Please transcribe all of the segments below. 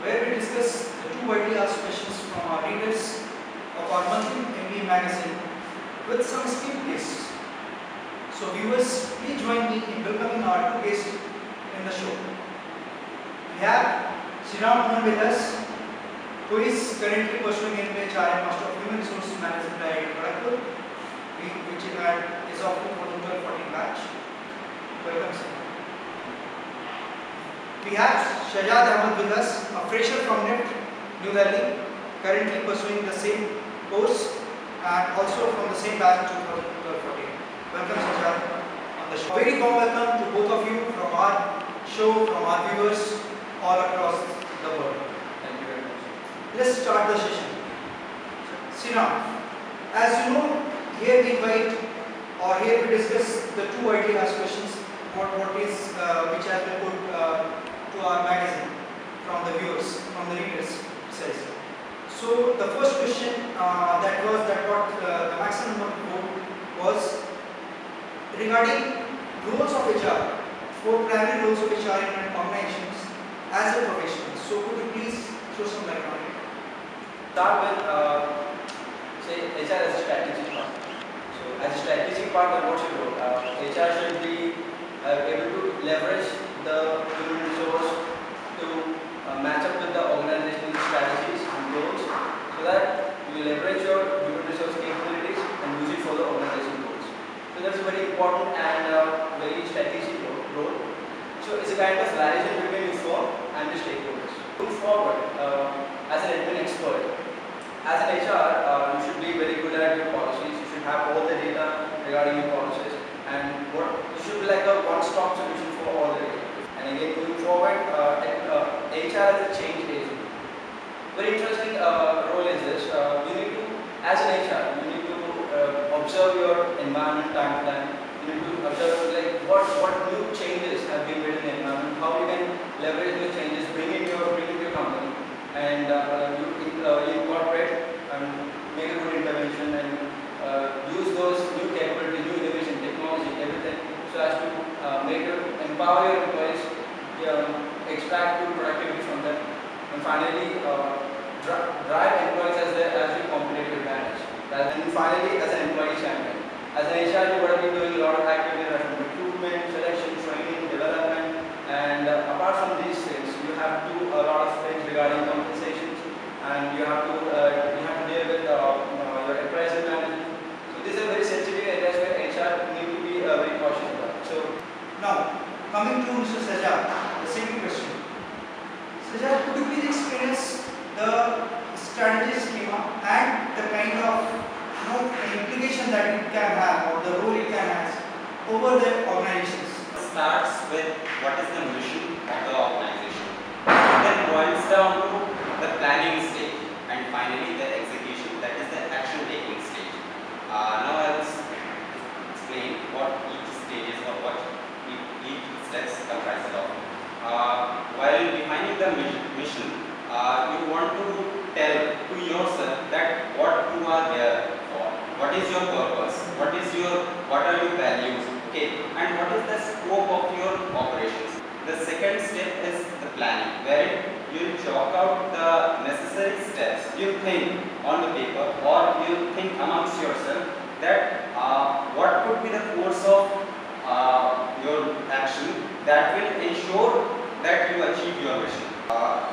where we discuss the two widely asked questions from our readers of our monthly MBA magazine with some esteemed guests. So viewers, please join me in welcoming our two guests in the show. We have Sriram with us, who is currently pursuing MPHR Master of Human Resources Management at Kharagpur, which is of 2012-14 batch. Welcome, sir. We have Shahjad Ahmed with us, a fresher from NIFT, New Delhi, currently pursuing the same course and also from the same batch 2012-14. Welcome, Shahjad, on the show. Very warm welcome to both of you from our show, from our viewers all across the world. Thank you very much. Let's start the session. Sriram, as you know, here we discuss the two widely asked questions. Which has been put to our magazine from the viewers, from the readers says. So the first question that got the maximum vote was regarding roles of HR, four primary roles of HR in organizations as a professional. So could you please throw some light on it? Start with say HR as a strategic part. So as a strategic part, what you wrote, HR should be able to leverage the human resource to match up with the organizational strategies and goals, so that you leverage your human resource capabilities and use it for the organization goals. So that's a very important and very strategic role. So it's a kind of liaison between your firm and the stakeholders. Moving forward, as an admin expert, as an HR, you should be very good at your policies. You should have all the data regarding your policies, and you should be like a one-stop solution for all the data. And again, moving forward, HR is a change agent. Very interesting role is this. You need to, as an HR, you need to observe your environment time to time. You need to observe like what new changes have been made in the environment, how you can leverage those changes, bring in your company, and you incorporate and make a good intervention and use those new capabilities, new innovation, technology, everything, so as to empower your employees, extract good productivity from them, and finally drive employees as your competitive advantage. And finally, as an employee champion. As an HR, you would have been doing a lot of activities like recruitment, selection, training, development, and apart from these things, you have to do a lot of things regarding compensations, and you have to deal with your appraisal management. So these are very sensitive areas where HR need to be very cautious about. So now, coming to Mr. Sajjad, the same question. Sajjad, could you please explain us the strategy schema and the kind of implication that it can have, or the role it can have over the organizations? It starts with what is the mission of the organization. It then boils down to the planning stage, and finally the execution, that is the action taking stage. Now I will explain what each stage is, or what each steps comprises of. While defining the mission, you want to tell to yourself that what you are there for, what is your purpose, what are your values, okay, and what is the scope of your operations. The second step is the planning, wherein you chalk out the necessary steps. You think on the paper, or you think amongst yourself that what could be the course of your action that will ensure that you achieve your mission.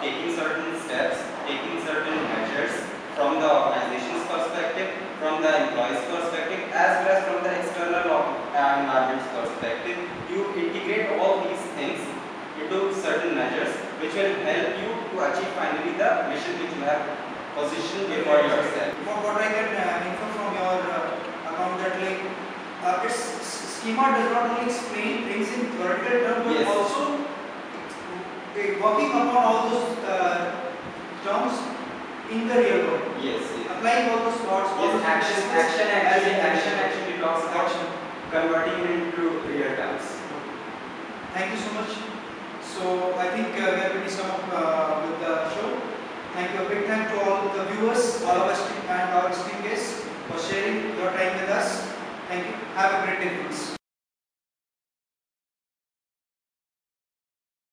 Taking certain steps, taking certain measures from the organization's perspective, from the employee's perspective, as well as from the external environment's perspective. You integrate all these things into certain measures which will help you to achieve finally the mission which you have positioned before yourself. What I can infer from your account, that like its schema does not only explain things in theoretical terms, but yes, also working upon all those terms in the real world. Yes, yes. Applying all those thoughts, all those action actually talks about converting into real terms. Thank you so much. So I think we are going to sum up with the show. Thank you. A big thank to all the viewers, all of us and our esteemed guests for sharing your time with us. Thank you. Have a great day, friends.